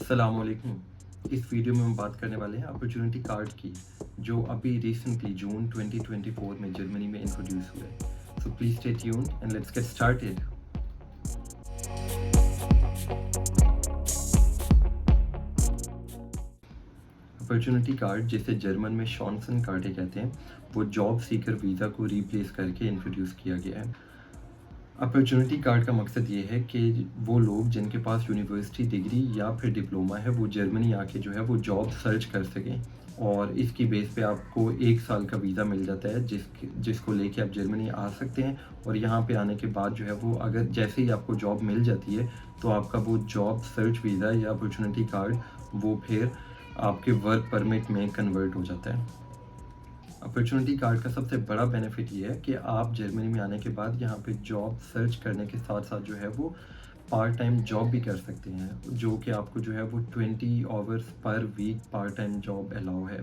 अस्सलाम वालेकुम। इस वीडियो में हम बात करने वाले हैं अपॉर्चुनिटी कार्ड की, जो अभी रिसेंटली जून 2024 में जर्मनी में इंट्रोड्यूस हुआ है। So please stay tuned and let's get started. Opportunity card, जिसे जर्मन में शॉन्सन कार्ड कहते हैं, वो जॉब सीकर वीज़ा को रिप्लेस करके इंट्रोड्यूस किया गया है। अपॉर्चुनिटी कार्ड का मकसद ये है कि वो लोग जिनके पास यूनिवर्सिटी डिग्री या फिर डिप्लोमा है, वो जर्मनी आके जो है वो जॉब सर्च कर सकें, और इसकी बेस पे आपको 1 साल का वीज़ा मिल जाता है, जिसको लेके आप जर्मनी आ सकते हैं। और यहाँ पे आने के बाद जो है वो, अगर जैसे ही आपको जॉब मिल जाती है, तो आपका वो जॉब सर्च वीज़ा या अपॉर्चुनिटी कार्ड वो फिर आपके वर्क परमिट में कन्वर्ट हो जाता है। अपॉर्चुनिटी कार्ड का सबसे बड़ा बेनिफिट ये है कि आप जर्मनी में आने के बाद यहाँ पे जॉब सर्च करने के साथ साथ जो है वो पार्ट टाइम जॉब भी कर सकते हैं, जो कि आपको जो है वो 20 hours per week part time job allow है।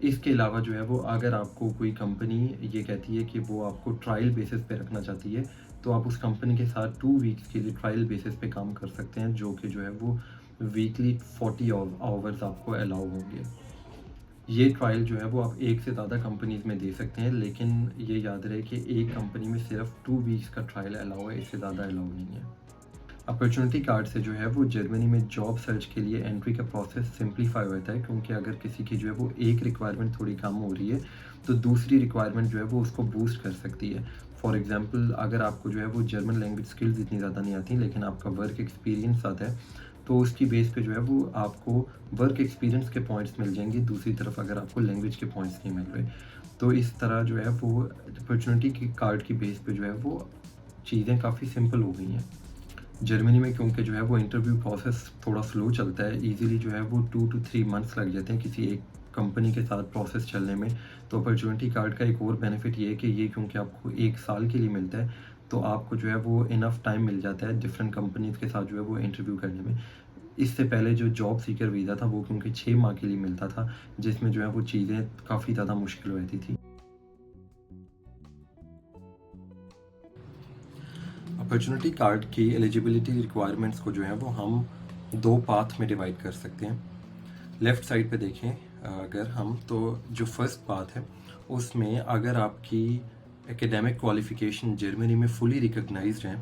इसके अलावा जो है वो, अगर आपको कोई कंपनी ये कहती है कि वो आपको ट्रायल बेसिस पे रखना चाहती है, तो आप उस कंपनी के साथ 2 वीक्स के लिए ट्रायल बेसिस पे काम कर सकते हैं, जो कि जो है वो वीकली 40 आवर्स आपको अलाउ होंगे। ये ट्रायल जो है वो आप एक से ज़्यादा कंपनीज़ में दे सकते हैं, लेकिन ये याद रहे कि एक कंपनी में सिर्फ 2 वीक्स का ट्रायल अलाउ है, इससे ज़्यादा अलाउ नहीं है। अपॉर्चुनिटी कार्ड से जो है वो जर्मनी में जॉब सर्च के लिए एंट्री का प्रोसेस सिंप्लीफाई होता है, क्योंकि अगर किसी की जो है वो एक रिक्वायरमेंट थोड़ी कम हो रही है, तो दूसरी रिक्वायरमेंट जो है वो उसको बूस्ट कर सकती है। फॉर एग्जांपल, अगर आपको जो है वो जर्मन लैंग्वेज स्किल्स इतनी ज़्यादा नहीं आती, लेकिन आपका वर्क एक्सपीरियंस आता है, तो उसकी बेस पे जो है वो आपको वर्क एक्सपीरियंस के पॉइंट्स मिल जाएंगे। दूसरी तरफ अगर आपको लैंग्वेज के पॉइंट्स नहीं मिल रहे, तो इस तरह जो है वो अपॉर्चुनिटी की कार्ड की बेस पे जो है वो चीज़ें काफ़ी सिंपल हो गई हैं जर्मनी में, क्योंकि जो है वो इंटरव्यू प्रोसेस थोड़ा स्लो चलता है। इजीली जो है वो 2 to 3 मंथ्स लग जाते हैं किसी एक कंपनी के साथ प्रोसेस चलने में। तो अपॉर्चुनिटी कार्ड का एक और बेनिफिट ये है कि ये, क्योंकि आपको 1 साल के लिए मिलता है, तो आपको जो है वो इनफ टाइम मिल जाता है डिफरेंट कंपनीज़ के साथ जो है वो इंटरव्यू करने में। इससे पहले जो जॉब सीकर वीज़ा था वो क्योंकि 6 माह के लिए मिलता था, जिसमें जो है वो चीज़ें काफ़ी ज़्यादा मुश्किल रहती थी। अपॉर्चुनिटी कार्ड की एलिजिबिलिटी रिक्वायरमेंट्स को जो है वो हम 2 पाथ में डिवाइड कर सकते हैं। लेफ़्ट साइड पे देखें अगर हम, तो जो फर्स्ट पाथ है उसमें अगर आपकी एकेडमिक क्वालिफ़िकेशन जर्मनी में फुली रिकॉग्नाइज्ड है,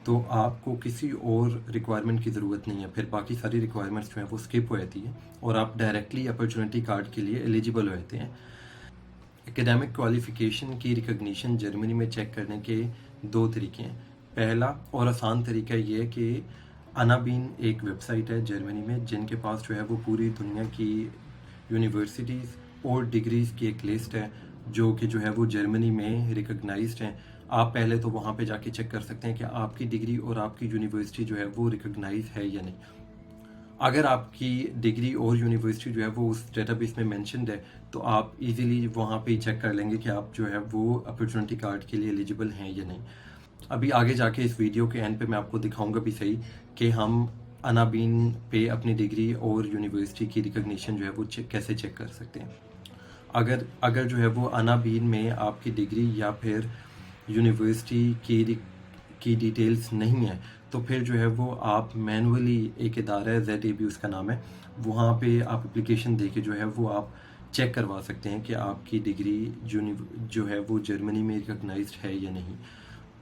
तो आपको किसी और रिक्वायरमेंट की ज़रूरत नहीं है। फिर बाकी सारी रिक्वायरमेंट्स जो है वो स्किप हो जाती है और आप डायरेक्टली अपॉर्चुनिटी कार्ड के लिए एलिजिबल हो जाते हैं। एकेडमिक क्वालिफ़िकेशन की रिकॉग्निशन जर्मनी में चेक करने के 2 तरीके हैं। पहला और आसान तरीका ये है कि अनाबीन एक वेबसाइट है जर्मनी में, जिनके पास जो है वो पूरी दुनिया की यूनिवर्सिटीज़ और डिग्रीज़ की एक लिस्ट है, जो कि जो है वो जर्मनी में रिकॉग्नाइज्ड हैं। आप पहले तो वहाँ पे जाके चेक कर सकते हैं कि आपकी डिग्री और आपकी यूनिवर्सिटी जो है वो रिकॉग्नाइज है या नहीं। अगर आपकी डिग्री और यूनिवर्सिटी जो है वो उस डेटाबेस में मेंशन्ड है, तो आप इजीली वहाँ पे चेक कर लेंगे कि आप जो है वो अपॉर्चुनिटी कार्ड के लिए एलिजिबल हैं या नहीं। अभी आगे जाके इस वीडियो के एंड पे मैं आपको दिखाऊंगा भी सही कि हम अनाबीन पे अपनी डिग्री और यूनिवर्सिटी की रिकॉग्निशन जो है वो कैसे चेक कर सकते हैं। अगर जो है वो अनाबीन में आपकी डिग्री या फिर यूनिवर्सिटी की डिटेल्स नहीं है, तो फिर जो है वो आप मैनुअली, एक इदारा है ZAB उसका नाम है, वहाँ पे आप एप्लीकेशन दे के जो है वो आप चेक करवा सकते हैं कि आपकी डिग्री जो है वो जर्मनी में रिकॉग्नाइज्ड है या नहीं।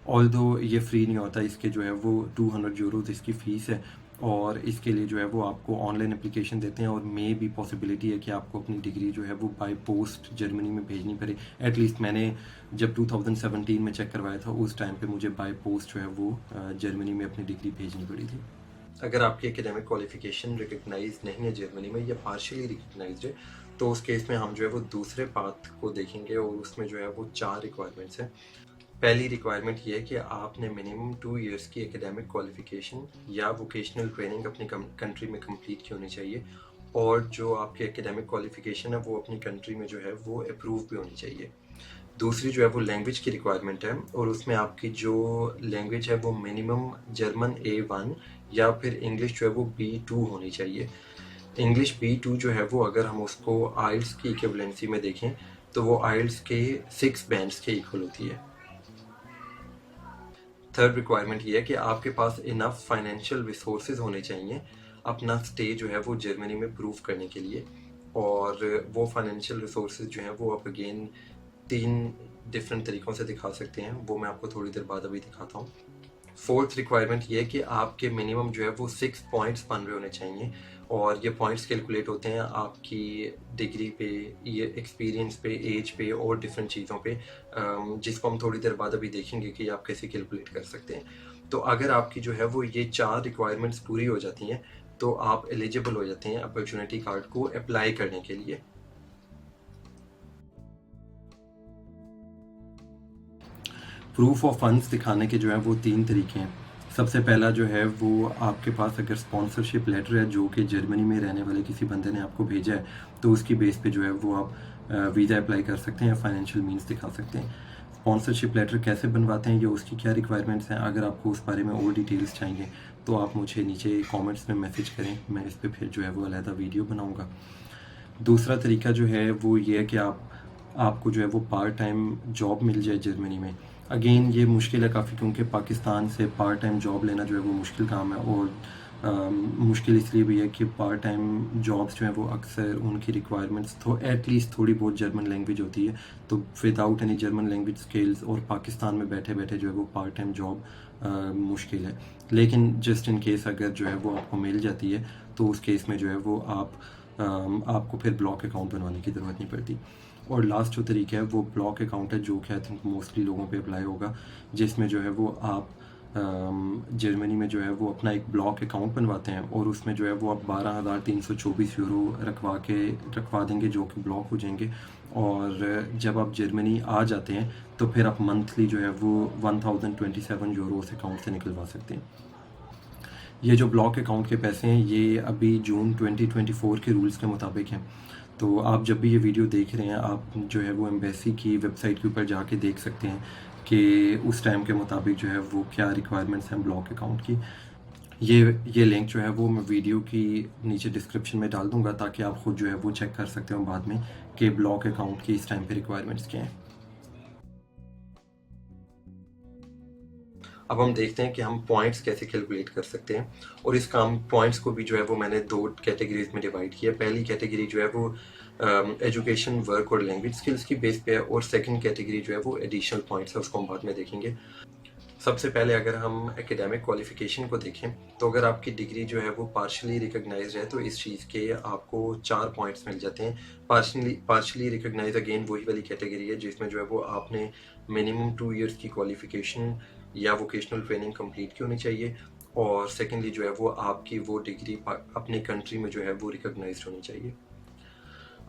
ऑल्दो ये फ्री नहीं होता, इसके जो है वो 200 यूरोज़ इसकी फ़ीस है, और इसके लिए जो है वो आपको ऑनलाइन एप्लीकेशन देते हैं, और मे भी पॉसिबिलिटी है कि आपको अपनी डिग्री जो है वो बाय पोस्ट जर्मनी में भेजनी पड़े। एटलीस्ट मैंने जब 2017 में चेक करवाया था, उस टाइम पे मुझे बाय पोस्ट जो है वो जर्मनी में अपनी डिग्री भेजनी पड़ी थी। अगर आपकी एकेडमिक क्वालिफिकेशन रिकग्नाइज नहीं है जर्मनी में, या पार्शियली रिकग्नाइज्ड है, तो उस केस में हम जो है वो दूसरे पाथ को देखेंगे, और उसमें जो है वो 4 रिक्वायरमेंट्स हैं। पहली रिक्वायरमेंट ये है कि आपने मिनिमम 2 इयर्स की एकेडमिक क्वालिफिकेशन या वोकेशनल ट्रेनिंग अपनी कंट्री में कंप्लीट की होनी चाहिए, और जो आपकी एकेडमिक क्वालिफिकेशन है वो अपनी कंट्री में जो है वो अप्रूव भी होनी चाहिए। दूसरी जो है वो लैंग्वेज की रिक्वायरमेंट है, और उसमें आपकी जो लैंग्वेज है वो मिनिमम जर्मन A1 या फिर इंग्लिश जो है वो B2 होनी चाहिए। इंग्लिश B2 जो है वो, अगर हम उसको आइल्स की इक्विवेलेंसी में देखें, तो वो आइल्स के 6 बैंड्स के इक्वल होती है। थर्ड रिक्वायरमेंट ये है कि आपके पास इनफ फाइनेंशियल रिसोर्सेज होने चाहिए अपना स्टे जो है वो जर्मनी में प्रूव करने के लिए। और वो फाइनेंशियल रिसोर्सेज जो हैं वो आप अगेन 3 डिफरेंट तरीक़ों से दिखा सकते हैं, वो मैं आपको थोड़ी देर बाद अभी दिखाता हूँ। फोर्थ रिक्वायरमेंट ये है कि आपके मिनिमम जो है वो 6 पॉइंट्स बन रहे होने चाहिए, और ये पॉइंट्स कैलकुलेट होते हैं आपकी डिग्री पे, ये एक्सपीरियंस पे, एज पे और डिफरेंट चीज़ों पे, जिसको हम थोड़ी देर बाद अभी देखेंगे कि आप कैसे कैलकुलेट कर सकते हैं। तो अगर आपकी जो है वो ये 4 रिक्वायरमेंट्स पूरी हो जाती हैं तो आप एलिजिबल हो जाते हैं अपॉर्चुनिटी कार्ड को अप्लाई करने के लिए। प्रूफ ऑफ फंड्स दिखाने के जो है वो 3 तरीके हैं। सबसे पहला जो है वो आपके पास अगर स्पॉन्सरशिप लेटर है जो कि जर्मनी में रहने वाले किसी बंदे ने आपको भेजा है, तो उसकी बेस पे जो है वो आप वीज़ा अप्लाई कर सकते हैं, फाइनेंशियल मींस दिखा सकते हैं। स्पॉन्सरशिप लेटर कैसे बनवाते हैं या उसकी क्या रिक्वायरमेंट्स हैं, अगर आपको उस बारे में और डिटेल्स चाहिए तो आप मुझे नीचे कमेंट्स में मैसेज करें, मैं इस पर फिर जो है वो अलहदा वीडियो बनाऊँगा। दूसरा तरीका जो है वो ये है कि आपको जो है वो पार्ट टाइम जॉब मिल जाए जर्मनी में। अगेन ये मुश्किल है काफ़ी, क्योंकि पाकिस्तान से पार्ट टाइम जॉब लेना जो है वो मुश्किल काम है, और मुश्किल इसलिए भी है कि पार्ट टाइम जॉब्स जो हैं वो अक्सर उनकी रिक्वायरमेंट्स तो एटलीस्ट थोड़ी बहुत जर्मन लैंग्वेज होती है, तो without any German language skills और पाकिस्तान में बैठे बैठे जो है वो पार्ट टाइम जॉब मुश्किल है। लेकिन जस्ट इन केस अगर जो है वो आपको मिल जाती है तो उस केस में जो है वो आपको फिर ब्लॉक अकाउंट बनवाने की ज़रूरत नहीं पड़ती। और लास्ट जो तरीका है वो ब्लॉक अकाउंट है, जो कि आई थिंक मोस्टली लोगों पे अप्लाई होगा, जिसमें जो है वो आप जर्मनी में जो है वो अपना एक ब्लॉक अकाउंट बनवाते हैं, और उसमें जो है वो आप 12,324 यूरो रखवा देंगे, जो कि ब्लॉक हो जाएंगे। और जब आप जर्मनी आ जाते हैं तो फिर आप मंथली जो है वो 1027 यूरो उस अकाउंट से निकलवा सकते हैं। ये जो ब्लॉक अकाउंट के पैसे हैं ये अभी जून 2024 के रूल्स के मुताबिक हैं। तो आप जब भी ये वीडियो देख रहे हैं आप जो है वो एम्बेसी की वेबसाइट के ऊपर जाके देख सकते हैं कि उस टाइम के मुताबिक जो है वो क्या रिक्वायरमेंट्स हैं ब्लॉक अकाउंट की। ये लिंक जो है वो मैं वीडियो की नीचे डिस्क्रिप्शन में डाल दूंगा, ताकि आप खुद जो है वो चेक कर सकते हो बाद में कि ब्लॉक अकाउंट की इस टाइम पे रिक्वायरमेंट्स क्या हैं। अब हम देखते हैं कि हम पॉइंट्स कैसे कैलकुलेट कर सकते हैं, और इस काम पॉइंट्स को भी जो है वो मैंने 2 कैटेगरीज में डिवाइड किया। पहली कैटेगरी जो है वो एजुकेशन, वर्क और लैंग्वेज स्किल्स की बेस पे है, और सेकंड कैटेगरी जो है वो एडिशनल पॉइंट्स है, उसको हम बाद में देखेंगे। सबसे पहले अगर हम एकेडमिक क्वालिफिकेशन को देखें तो अगर आपकी डिग्री जो है वो पार्शली रिकॉग्नाइज्ड है तो इस चीज़ के आपको 4 पॉइंट्स मिल जाते हैं। पार्शली रिकॉग्नाइज अगेन वही वाली कैटेगरी है जिसमें जो है वो आपने मिनिमम 2 इयर्स की क्वालिफिकेशन या वोकेशनल ट्रेनिंग कंप्लीट की होनी चाहिए, और सेकेंडली जो है वो आपकी वो डिग्री अपनी कंट्री में जो है वो रिकॉग्नाइज्ड होनी चाहिए।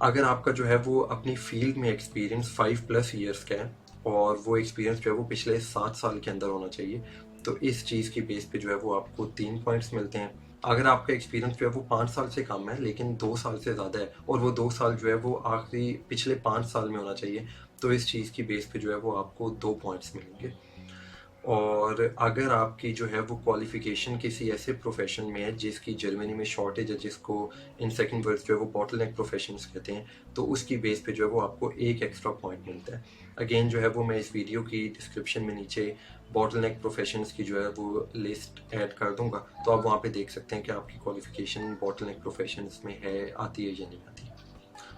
अगर आपका जो है वो अपनी फील्ड में एक्सपीरियंस 5+ ईयर्स का है और वो एक्सपीरियंस जो है वो पिछले 7 साल के अंदर होना चाहिए, तो इस चीज़ की बेस पे जो है वो आपको 3 पॉइंट्स मिलते हैं। अगर आपका एक्सपीरियंस जो है वो 5 साल से कम है लेकिन 2 साल से ज़्यादा है, और वो 2 साल जो है वो आखिरी पिछले 5 साल में होना चाहिए, तो इस चीज़ की बेस पे जो है वो आपको 2 पॉइंट्स मिलेंगे। और अगर आपकी जो है वो क्वालिफिकेशन किसी ऐसे प्रोफेशन में है जिसकी जर्मनी में शॉर्टेज है, जिसको इन सेकंड वर्ड्स जो है वो बॉटलनेक प्रोफेशंस कहते हैं, तो उसकी बेस पे जो है वो आपको 1 एक्स्ट्रा पॉइंट मिलता है। अगेन जो है वो मैं इस वीडियो की डिस्क्रिप्शन में नीचे बॉटलनेक प्रोफेशंस की जो है वो लिस्ट ऐड कर दूंगा, तो आप वहाँ पे देख सकते हैं कि आपकी क्वालिफिकेशन बॉटलनेक प्रोफेशंस में है, आती है या नहीं आती।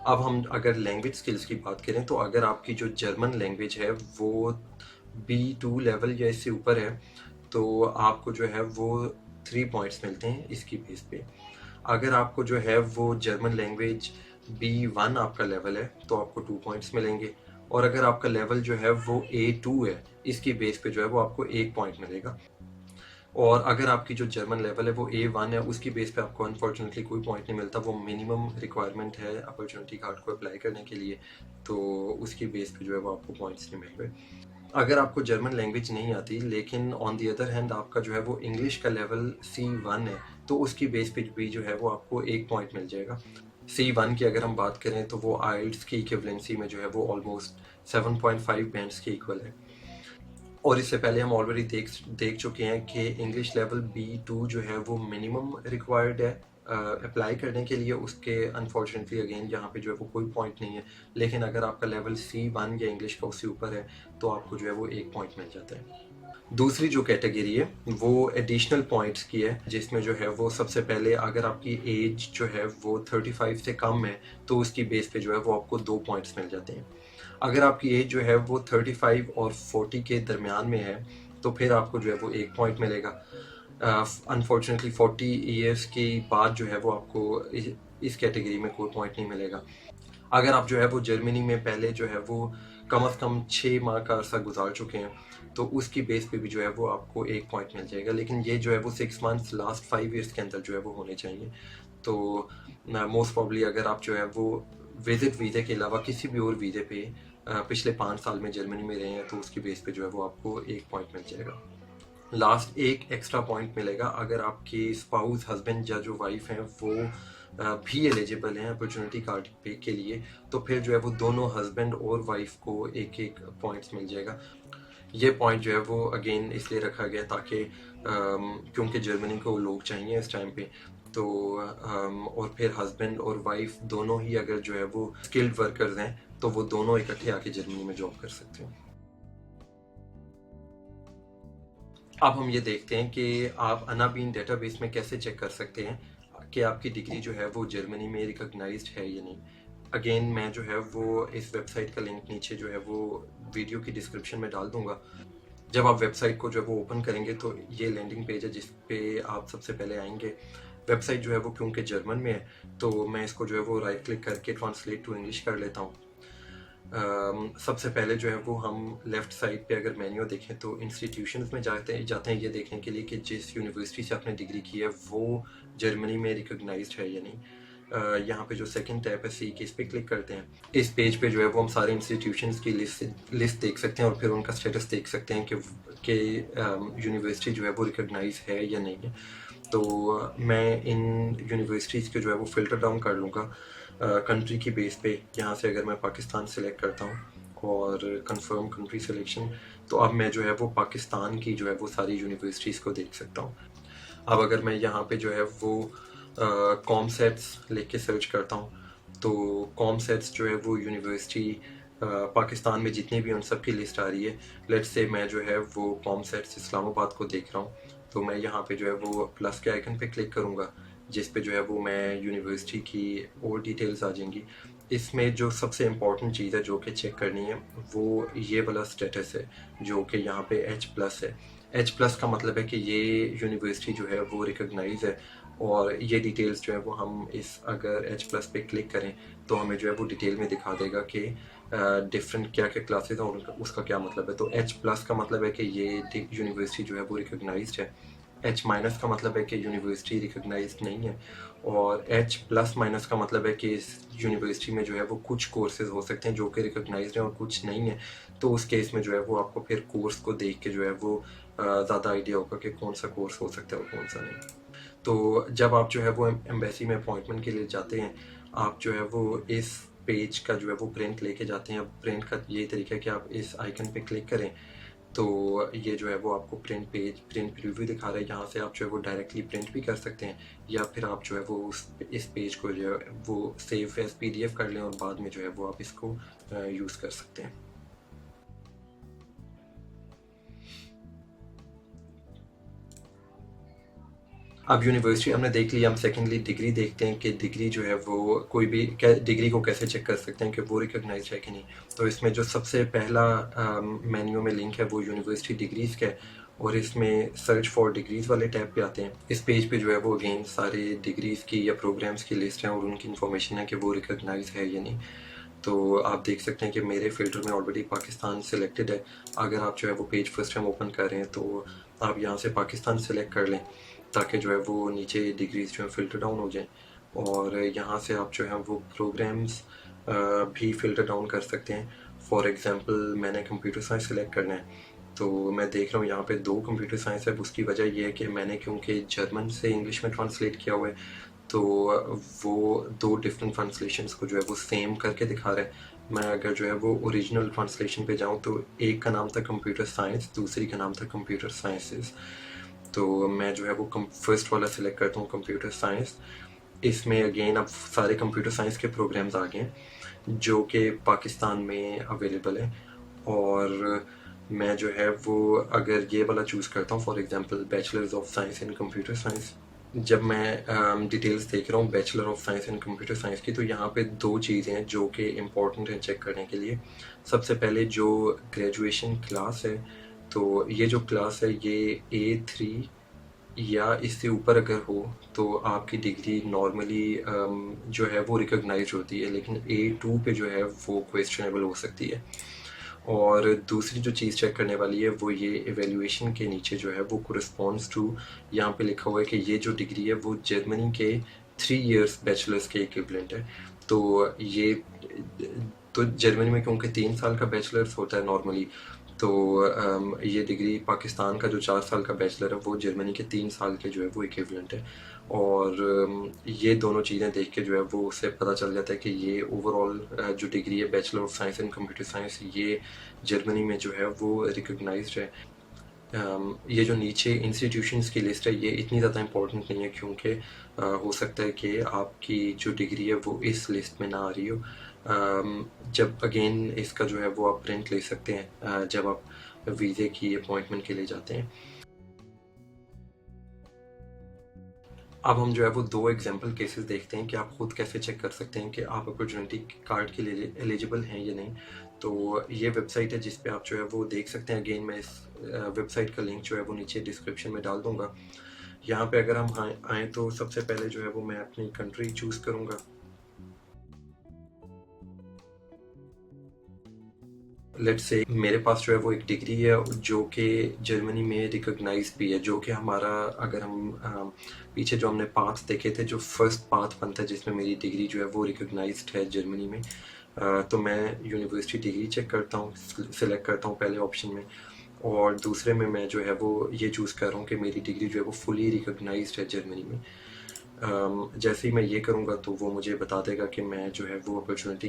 अब हम अगर लैंग्वेज स्किल्स की बात करें तो अगर आपकी जो जर्मन लैंग्वेज है वो B2 लेवल या इससे ऊपर है तो आपको जो है वो 3 पॉइंट्स मिलते हैं इसकी बेस पे। अगर आपको जो है वो जर्मन लैंग्वेज B1 आपका लेवल है तो आपको 2 पॉइंट्स मिलेंगे, और अगर आपका लेवल जो है वो A2 है इसकी बेस पे जो है वो आपको 1 पॉइंट मिलेगा। और अगर आपकी जो जर्मन लेवल है वो A1 है उसकी बेस पे आपको अनफॉर्चुनेटली कोई पॉइंट नहीं मिलता, वो मिनिमम रिक्वायरमेंट है अपॉर्चुनिटी कार्ड को अप्लाई करने के लिए, तो उसकी बेस पे जो है वो आपको पॉइंट्स नहीं मिल रहे। अगर आपको जर्मन लैंग्वेज नहीं आती लेकिन ऑन दी अदर हैंड आपका जो है वो इंग्लिश का लेवल C1 है, तो उसकी बेस पे भी जो है वो आपको 1 पॉइंट मिल जाएगा। C1 की अगर हम बात करें तो वो आइल्ट्स की इक्विवेलेंसी में जो है वो ऑलमोस्ट 7.5 बैंड्स के इक्वल है। और इससे पहले हम ऑलरेडी देख चुके हैं कि इंग्लिश लेवल B2 जो है वो मिनिमम रिक्वायर्ड है अप्लाई करने के लिए, उसके अनफॉर्चुनेटली अगेन यहाँ पे जो है वो कोई पॉइंट नहीं है, लेकिन अगर आपका लेवल C1 या इंग्लिश का उससे ऊपर है तो आपको जो है वो 1 पॉइंट मिल जाता है। दूसरी जो कैटेगरी है वो एडिशनल पॉइंट्स की है, जिसमें जो है वो सबसे पहले अगर आपकी एज जो है वो 35 से कम है तो उसकी बेस पे जो है वो आपको 2 पॉइंट्स मिल जाते हैं। अगर आपकी एज जो है वो 35 और 40 के दरमियान में है तो फिर आपको जो है वो 1 पॉइंट मिलेगा। अनफॉर्चुनेटली 40 ईयर्स के बाद जो है वो आपको इस कैटेगरी में कोई पॉइंट नहीं मिलेगा। अगर आप जो है वो जर्मनी में पहले जो है वो कम से कम 6 माह का अरसा गुजार चुके हैं तो उसकी बेस पे भी जो है वो आपको 1 पॉइंट मिल जाएगा, लेकिन ये जो है वो 6 मंथ्स लास्ट 5 ईयर्स के अंदर जो है वो होने चाहिए। तो मोस्ट प्रॉब्ली अगर आप जो है वो विजिट वीज़े के अलावा किसी भी और वीज़े पे पिछले 5 साल में जर्मनी में रहे हैं तो उसकी बेस पे जो है वो आपको 1 पॉइंट मिल जाएगा। लास्ट एक एक्स्ट्रा पॉइंट मिलेगा अगर आपके स्पाउस हस्बैंड या जो वाइफ हैं वो भी एलिजिबल हैं अपॉर्चुनिटी कार्ड पे के लिए, तो फिर जो है वो दोनों हस्बैंड और वाइफ को एक एक पॉइंट्स मिल जाएगा। ये पॉइंट जो है वो अगेन इसलिए रखा गया ताकि क्योंकि जर्मनी को लोग चाहिए इस टाइम पे, तो और फिर हस्बैंड और वाइफ दोनों ही अगर जो है वो स्किल्ड वर्कर्स हैं तो वो दोनों इकट्ठे आके जर्मनी में जॉब कर सकते हैं। अब हम ये देखते हैं कि आप अनाबीन डेटाबेस में कैसे चेक कर सकते हैं कि आपकी डिग्री जो है वो जर्मनी में रिकॉग्नाइज्ड है या नहीं। अगेन मैं जो है वो इस वेबसाइट का लिंक नीचे जो है वो वीडियो की डिस्क्रिप्शन में डाल दूंगा। जब आप वेबसाइट को जो है वो ओपन करेंगे तो ये लैंडिंग पेज है जिस पे आप सबसे पहले आएंगे। वेबसाइट जो है वो क्योंकि जर्मन में है तो मैं इसको जो है वो राइट क्लिक करके ट्रांसलेट टू इंग्लिश कर लेता हूँ। सबसे पहले जो है वो हम लेफ़्ट साइड पे अगर मेन्यू देखें तो इंस्टीट्यूशंस में जाते हैं ये देखने के लिए कि जिस यूनिवर्सिटी से आपने डिग्री की है वो जर्मनी में रिकॉग्नाइज्ड है या नहीं। यहाँ पे जो सेकंड टैब है सी की, इस पर क्लिक करते हैं। इस पेज पे जो है वो हम सारे इंस्टीट्यूशंस की लिस्ट देख सकते हैं और फिर उनका स्टेटस देख सकते हैं कि यूनिवर्सिटी जो है वो रिकॉग्नाइज है या नहीं है। तो मैं इन यूनिवर्सिटीज़ के जो है वो फ़िल्टर डाउन कर लूँगा कंट्री की बेस पे। यहाँ से अगर मैं पाकिस्तान सेलेक्ट करता हूँ और कंफर्म कंट्री सिलेक्शन, तो अब मैं जो है वो पाकिस्तान की जो है वो सारी यूनिवर्सिटीज़ को देख सकता हूँ। अब अगर मैं यहाँ पे जो है वो कॉमसेट्स लिख के सर्च करता हूँ तो कॉमसेट्स जो है वो यूनिवर्सिटी पाकिस्तान में जितनी भी उन सब की लिस्ट आ रही है। लेट्स से मैं जो है वो कॉमसेट्स इस्लामाबाद को देख रहा हूँ तो मैं यहाँ पे जो है वो प्लस के आइकन पे क्लिक करूँगा जिस पे जो है वो मैं यूनिवर्सिटी की और डिटेल्स आ जाएंगी। इसमें जो सबसे इम्पॉर्टेंट चीज़ है जो कि चेक करनी है वो ये वाला स्टेटस है जो कि यहाँ पे H+ है। H+ का मतलब है कि ये यूनिवर्सिटी जो है वो रिकॉग्नाइज है और ये डिटेल्स जो है वो हम इस अगर H+ पे क्लिक करें तो हमें जो है वो डिटेल में दिखा देगा कि डिफरेंट क्या क्या क्लासेस हैं और उसका क्या मतलब है। तो H+ का मतलब है कि ये यूनिवर्सिटी जो है वो रिकॉग्नाइज्ड है। H- का मतलब है कि यूनिवर्सिटी रिकॉग्नाइज्ड नहीं है और H+- का मतलब है कि इस यूनिवर्सिटी में जो है वो कुछ कोर्सेज हो सकते हैं जो कि रिकॉग्नाइज्ड हैं और कुछ नहीं है। तो उस केस में जो है वो आपको फिर कोर्स को देख के जो है वो ज़्यादा आइडिया होगा कि कौन सा कोर्स हो सकता है और कौन सा नहीं। तो जब आप जो है वो एम्बेसी में अपॉइंटमेंट के लिए जाते हैं, आप जो है वो इस पेज का जो है वो प्रिंट लेके जाते हैं। अब प्रिंट का ये तरीका है कि आप इस आइकन पे क्लिक करें तो ये जो है वो आपको प्रिंट प्रीव्यू दिखा रहा है। यहाँ से आप जो है वो डायरेक्टली प्रिंट भी कर सकते हैं या फिर आप जो है वो इस पेज को जो है वो सेव एज PDF कर लें और बाद में जो है वो आप इसको यूज़ कर सकते हैं। अब यूनिवर्सिटी हमने देख लिया, हम सेकेंडली डिग्री देखते हैं कि डिग्री जो है वो कोई भी डिग्री को कैसे चेक कर सकते हैं कि वो रिकॉग्नाइज है कि नहीं। तो इसमें जो सबसे पहला मेन्यू में लिंक है वो यूनिवर्सिटी डिग्रीज़ का है और इसमें सर्च फॉर डिग्रीज़ वाले टैब पे आते हैं। इस पेज पे जो है वो अगेन सारे डिग्रीज़ की या प्रोग्राम्स की लिस्ट है और उनकी इन्फॉर्मेशन है कि वो रिकॉग्नाइज है या नहीं। तो आप देख सकते हैं कि मेरे फ़िल्टर में ऑलरेडी पाकिस्तान सिलेक्टेड है। अगर आप जो है वो पेज फर्स्ट टाइम ओपन कर रहे हैं तो आप यहाँ से पाकिस्तान सेलेक्ट कर लें ताकि जो है वो नीचे डिग्रीज जो है फ़िल्टर डाउन हो जाए और यहाँ से आप जो है वो प्रोग्राम्स भी फ़िल्टर डाउन कर सकते हैं। फॉर एग्ज़ाम्पल मैंने कंप्यूटर साइंस सेलेक्ट करना है तो मैं देख रहा हूँ यहाँ पे 2 कंप्यूटर साइंस है। उसकी वजह ये है कि मैंने क्योंकि जर्मन से इंग्लिश में ट्रांसलेट किया हुआ है तो वो 2 डिफरेंट ट्रांसलेशंस को जो है वो सेम करके दिखा रहा है। मैं अगर जो है वो ओरिजिनल ट्रांसलेशन पे जाऊँ तो एक का नाम था कंप्यूटर साइंस, दूसरी का नाम था कंप्यूटर साइंसेस। तो मैं जो है वो फर्स्ट वाला सिलेक्ट करता हूँ कंप्यूटर साइंस। इसमें अगेन अब सारे कंप्यूटर साइंस के प्रोग्राम्स आ गए हैं जो कि पाकिस्तान में अवेलेबल है और मैं जो है वो अगर ये वाला चूज़ करता हूँ, for example bachelors of science in computer science, जब मैं डिटेल्स देख रहा हूँ bachelor of science in computer science की, तो यहाँ पे दो चीज़ें हैं जो कि इम्पोर्टेंट हैं चेक करने के लिए। सबसे पहले जो ग्रेजुएशन क्लास है, तो ये जो क्लास है ये A3 या इससे ऊपर अगर हो तो आपकी डिग्री नॉर्मली जो है वो रिकॉग्नाइज्ड होती है, लेकिन A2 पे जो है वो क्वेश्चनेबल हो सकती है। और दूसरी जो चीज़ चेक करने वाली है वो ये एवेल्यूएशन के नीचे जो है वो कोरिस्पॉन्ड्स टू, यहाँ पे लिखा हुआ है कि ये जो डिग्री है वो जर्मनी के 3 इयर्स बैचलर्स के इक्विवेलेंट है। तो ये तो जर्मनी में क्योंकि 3 साल का बैचलर्स होता है नॉर्मली, तो ये डिग्री पाकिस्तान का जो 4 साल का बैचलर है वो जर्मनी के 3 साल के जो है वो इक्विवेलेंट है। और ये दोनों चीज़ें देख के जो है वो उससे पता चल जाता है कि ये ओवरऑल जो डिग्री है bachelor of science in computer science, ये जर्मनी में जो है वो रिकॉग्नाइज्ड है। ये जो नीचे इंस्टीट्यूशंस की लिस्ट है ये इतनी ज़्यादा इम्पोर्टेंट नहीं है, क्योंकि हो सकता है कि आपकी जो डिग्री है वो इस लिस्ट में ना आ रही हो। जब अगेन इसका जो है वो आप प्रिंट ले सकते हैं जब आप वीज़े की अपॉइंटमेंट के लिए जाते हैं। अब हम जो है वो दो एग्जांपल केसेस देखते हैं कि आप खुद कैसे चेक कर सकते हैं कि आप अपॉर्चुनिटी कार्ड के लिए एलिजिबल हैं या नहीं। तो ये वेबसाइट है जिस पे आप जो है वो देख सकते हैं। अगेन मैं इस वेबसाइट का लिंक जो है वो नीचे डिस्क्रिप्शन में डाल दूंगा। यहाँ पे अगर हम आए तो सबसे पहले जो है वो मैं अपनी कंट्री चूज़ करूँगा। लेट्स से मेरे पास जो है वो एक डिग्री है जो कि जर्मनी में रिकॉग्नाइज्ड भी है, जो कि हमारा, अगर हम पीछे जो हमने पाथ देखे थे, जो फर्स्ट पाथ बनता है जिसमें मेरी डिग्री जो है वो रिकॉग्नाइज्ड है जर्मनी में। तो मैं यूनिवर्सिटी डिग्री चेक करता हूँ, सिलेक्ट करता हूँ पहले ऑप्शन में, और दूसरे में मैं जो है वो ये चूज़ कर रहा हूँ कि मेरी डिग्री जो है वो फुली रिकॉग्नाइज्ड है जर्मनी में। जैसे ही मैं ये करूँगा तो वो मुझे बता देगा कि मैं जो है वो अपॉर्चुनिटी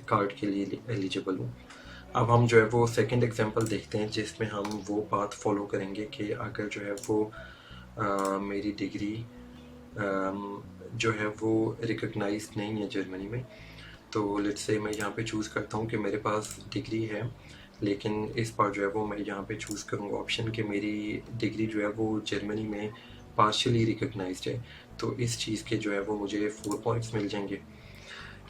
कार्ड के लिए एलिजिबल हूँ। अब हम जो है वो सेकंड एग्जांपल देखते हैं जिसमें हम वो पाथ फॉलो करेंगे कि अगर जो है वो मेरी डिग्री जो है वो रिकॉग्नाइज्ड नहीं है जर्मनी में। तो लेट्स से मैं यहाँ पे चूज़ करता हूँ कि मेरे पास डिग्री है, लेकिन इस बार जो है वो मैं यहाँ पे चूज़ करूँगा ऑप्शन कि मेरी डिग्री जो है वो जर्मनी में पार्शियली रिकॉग्नाइज्ड है। तो इस चीज़ के जो है वो मुझे 4 पॉइंट्स मिल जाएंगे।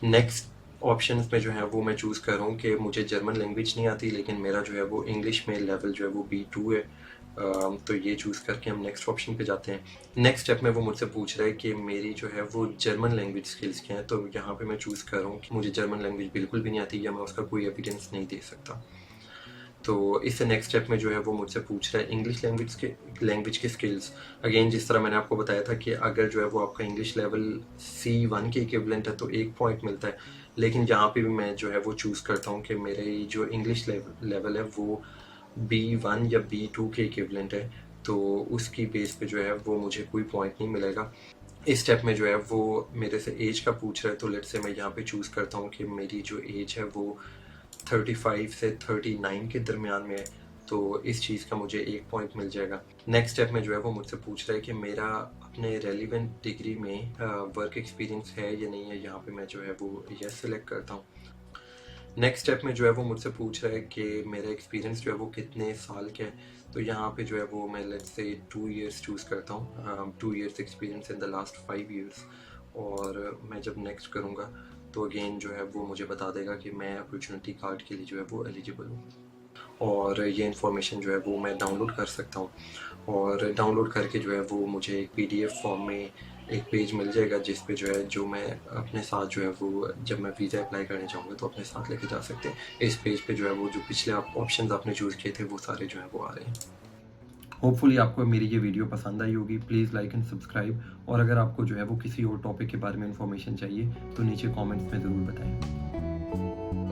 नेक्स्ट ऑप्शंस में जो है वो मैं चूज़ कर रहा हूँ कि मुझे जर्मन लैंग्वेज नहीं आती, लेकिन मेरा जो है वो इंग्लिश में लेवल जो है वो B2 है। तो ये चूज़ करके हम नेक्स्ट ऑप्शन पे जाते हैं। नेक्स्ट स्टेप में वो मुझसे पूछ रहा है कि मेरी जो है वो जर्मन लैंग्वेज स्किल्स क्या हैं। तो यहाँ पे मैं चूज़ कर रहा हूँ कि मुझे जर्मन लैंग्वेज बिल्कुल भी नहीं आती या मैं उसका कोई एविडेंस नहीं दे सकता। तो इससे नेक्स्ट स्टेप में जो है वो मुझसे पूछ रहा है इंग्लिश लैंग्वेज के स्किल्स। अगेन जिस तरह मैंने आपको बताया था कि अगर जो है वो आपका इंग्लिश लेवल C1 के इक्विवेलेंट है तो 1 पॉइंट मिलता है, लेकिन यहाँ पे भी मैं जो है वो चूज़ करता हूँ कि मेरे जो इंग्लिश लेवल है वो B1 या B2 के इक्विवेलेंट है, तो उसकी बेस पे जो है वो मुझे कोई पॉइंट नहीं मिलेगा। इस स्टेप में जो है वो मेरे से एज का पूछ रहा है, तो लेट्स से मैं यहाँ पे चूज़ करता हूँ कि मेरी जो एज है वो 35 से 39 के दरमियान में है, तो इस चीज़ का मुझे 1 पॉइंट मिल जाएगा। नेक्स्ट स्टेप में जो है वो मुझसे पूछ रहा है कि मेरा अपने रेलिवेंट डिग्री में वर्क एक्सपीरियंस है या नहीं है। यहाँ पे मैं जो है वो यस सेलेक्ट करता हूँ। नेक्स्ट स्टेप में जो है वो मुझसे पूछ रहा है कि मेरा एक्सपीरियंस जो है वो कितने साल का है। तो यहाँ पे जो है वो मैं लेट्स से 2 इयर्स चूज़ करता हूँ, 2 years experience in the last 5 years. और मैं जब नेक्स्ट करूँगा तो अगेन जो है वो मुझे बता देगा कि मैं अपॉर्चुनिटी कार्ड के लिए जो है वो एलिजिबल हूँ। और ये इन्फॉर्मेशन जो है वो मैं डाउनलोड कर सकता हूँ, और डाउनलोड करके जो है वो मुझे एक PDF फॉर्म में एक पेज मिल जाएगा जिस पे जो है जो मैं अपने साथ जो है वो जब मैं वीज़ा अप्लाई करने जाऊँगा तो अपने साथ लेके जा सकते हैं। इस पेज पे जो है वो जो पिछले आप ऑप्शंस आपने चूज़ किए थे वो सारे जो है वो आ रहे हैं। होपफुली आपको मेरी ये वीडियो पसंद आई होगी। प्लीज़ लाइक एंड सब्सक्राइब, और अगर आपको जो है वो किसी और टॉपिक के बारे में इन्फॉर्मेशन चाहिए तो नीचे कमेंट्स में ज़रूर बताएं।